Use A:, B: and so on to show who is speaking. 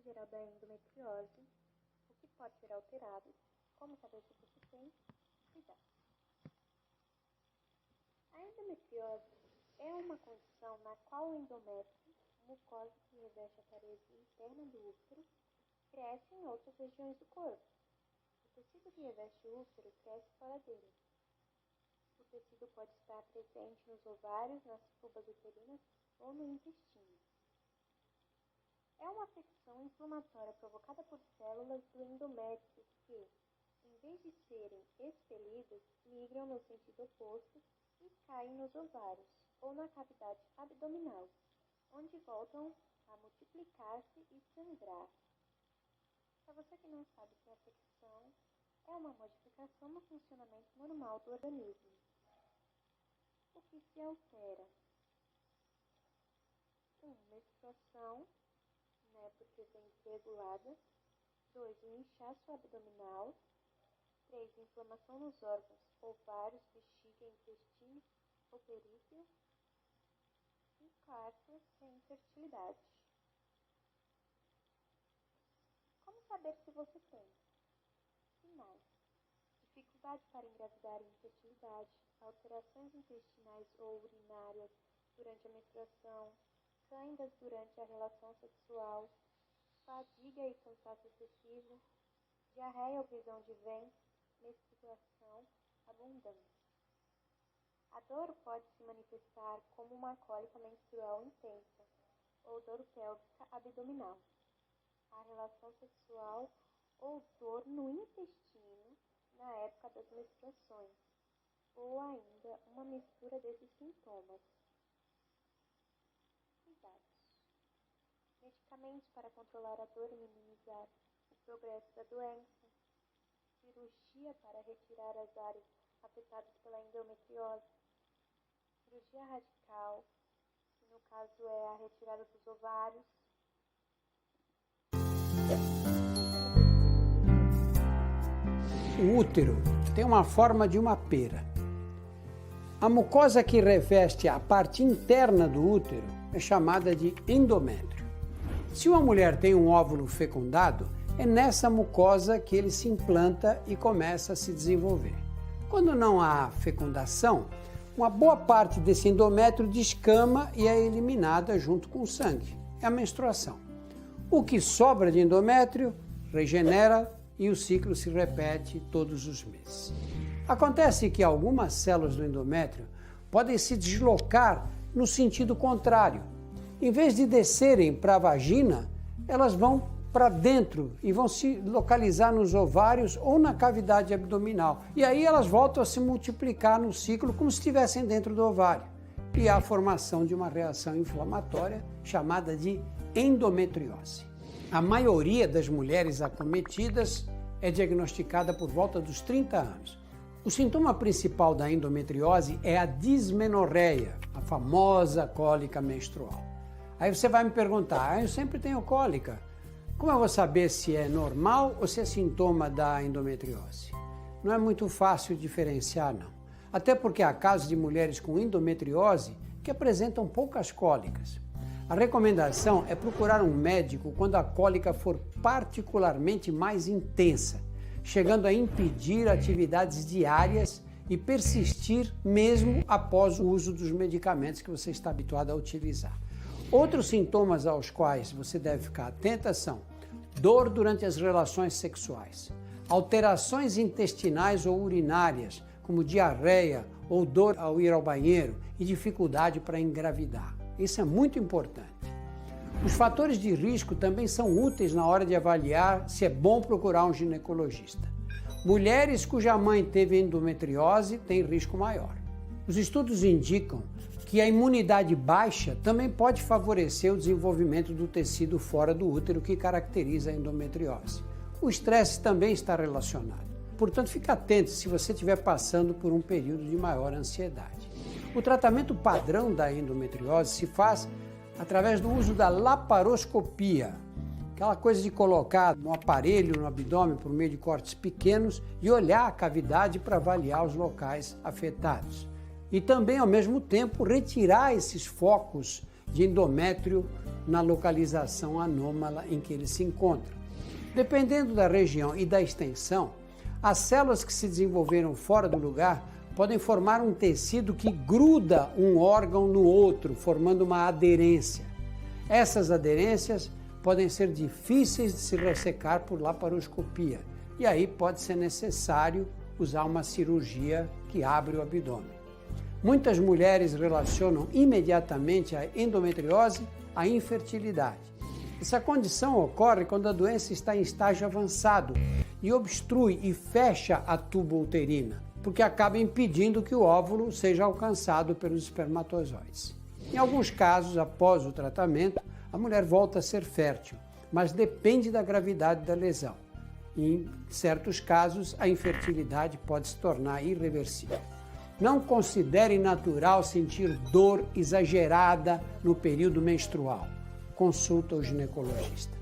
A: geral da endometriose, o que pode ser alterado, como saber se você tem, cuidado. A endometriose é uma condição na qual o endométrio, mucosa que reveste a parede interna do útero, cresce em outras regiões do corpo. O tecido que reveste o útero cresce fora dele. O tecido pode estar presente nos ovários, nas tubas uterinas ou no intestino. É uma afecção inflamatória provocada por células do endométrio que, em vez de serem expelidas, migram no sentido oposto e caem nos ovários ou na cavidade abdominal, onde voltam a multiplicar-se e sangrar. Para você que não sabe que a afecção é uma modificação no funcionamento normal do organismo. O que se altera? 1. Menstruação, porque vem desregulada. 2. Um inchaço abdominal. 3. Inflamação nos órgãos, ovários, bexiga, intestino ou períteo. E 4. Infertilidade. Como saber se você tem? Sinais: dificuldade para engravidar e infertilidade, alterações intestinais ou urinárias durante a menstruação, câimbras durante a relação sexual, fadiga e cansaço excessivo, diarreia ou prisão de ventre, menstruação abundante. A dor pode se manifestar como uma cólica menstrual intensa ou dor pélvica abdominal. A relação sexual ou dor no intestino na época das menstruações, ou ainda uma mistura desses sintomas. Cuidados: medicamentos para controlar a dor e minimizar o progresso da doença, cirurgia para retirar as áreas afetadas pela endometriose, cirurgia radical, que no caso é a retirada dos ovários.
B: O útero tem uma forma de uma pera. A mucosa que reveste a parte interna do útero é chamada de endométrio. Se uma mulher tem um óvulo fecundado, é nessa mucosa que ele se implanta e começa a se desenvolver. Quando não há fecundação, uma boa parte desse endométrio descama e é eliminada junto com o sangue. É a menstruação. O que sobra de endométrio regenera e o ciclo se repete todos os meses. Acontece que algumas células do endométrio podem se deslocar no sentido contrário. Em vez de descerem para a vagina, elas vão para dentro e vão se localizar nos ovários ou na cavidade abdominal. E aí elas voltam a se multiplicar no ciclo como se estivessem dentro do ovário. E há a formação de uma reação inflamatória chamada de endometriose. A maioria das mulheres acometidas é diagnosticada por volta dos 30 anos. O sintoma principal da endometriose é a dismenorreia, a famosa cólica menstrual. Aí você vai me perguntar, eu sempre tenho cólica. Como eu vou saber se é normal ou se é sintoma da endometriose? Não é muito fácil diferenciar, não. Até porque há casos de mulheres com endometriose que apresentam poucas cólicas. A recomendação é procurar um médico quando a cólica for particularmente mais intensa, chegando a impedir atividades diárias e persistir mesmo após o uso dos medicamentos que você está habituado a utilizar. Outros sintomas aos quais você deve ficar atenta são dor durante as relações sexuais, alterações intestinais ou urinárias, como diarreia ou dor ao ir ao banheiro e dificuldade para engravidar. Isso é muito importante. Os fatores de risco também são úteis na hora de avaliar se é bom procurar um ginecologista. Mulheres cuja mãe teve endometriose têm risco maior. Os estudos indicam que a imunidade baixa também pode favorecer o desenvolvimento do tecido fora do útero que caracteriza a endometriose. O estresse também está relacionado. Portanto, fique atento se você estiver passando por um período de maior ansiedade. O tratamento padrão da endometriose se faz através do uso da laparoscopia, aquela coisa de colocar um aparelho no abdômen por meio de cortes pequenos e olhar a cavidade para avaliar os locais afetados. E também, ao mesmo tempo, retirar esses focos de endométrio na localização anômala em que ele se encontra. Dependendo da região e da extensão, as células que se desenvolveram fora do lugar podem formar um tecido que gruda um órgão no outro, formando uma aderência. Essas aderências podem ser difíceis de se ressecar por laparoscopia, e aí pode ser necessário usar uma cirurgia que abre o abdômen. Muitas mulheres relacionam imediatamente a endometriose à infertilidade. Essa condição ocorre quando a doença está em estágio avançado e obstrui e fecha a tuba uterina, porque acaba impedindo que o óvulo seja alcançado pelos espermatozoides. Em alguns casos, após o tratamento, a mulher volta a ser fértil, mas depende da gravidade da lesão. Em certos casos, a infertilidade pode se tornar irreversível. Não considere natural sentir dor exagerada no período menstrual. Consulta o ginecologista.